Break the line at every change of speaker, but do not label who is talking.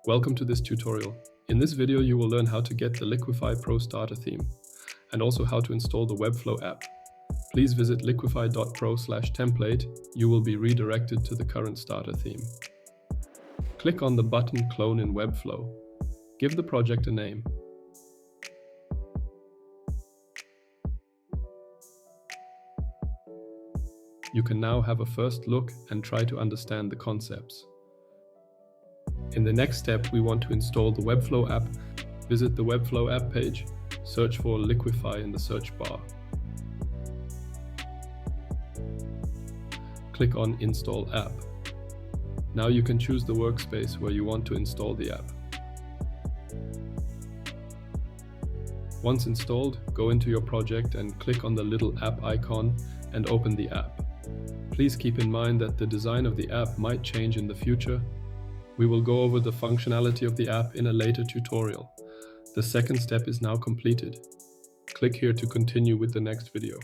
Welcome to this tutorial. In this video, you will learn how to get the Liquify Pro starter theme and also how to install the Webflow app. Please visit liquify.pro/template. You will be redirected to the current starter theme. Click on the button Clone in Webflow. Give the project a name. You can now have a first look and try to understand the concepts. In the next step, we want to install the Webflow app. Visit the Webflow app page, search for Liquify in the search bar. Click on Install App. Now you can choose the workspace where you want to install the app. Once installed, go into your project and click on the little app icon and open the app. Please keep in mind that the design of the app might change in the future. We will go over the functionality of the app in a later tutorial. The second step is now completed. Click here to continue with the next video.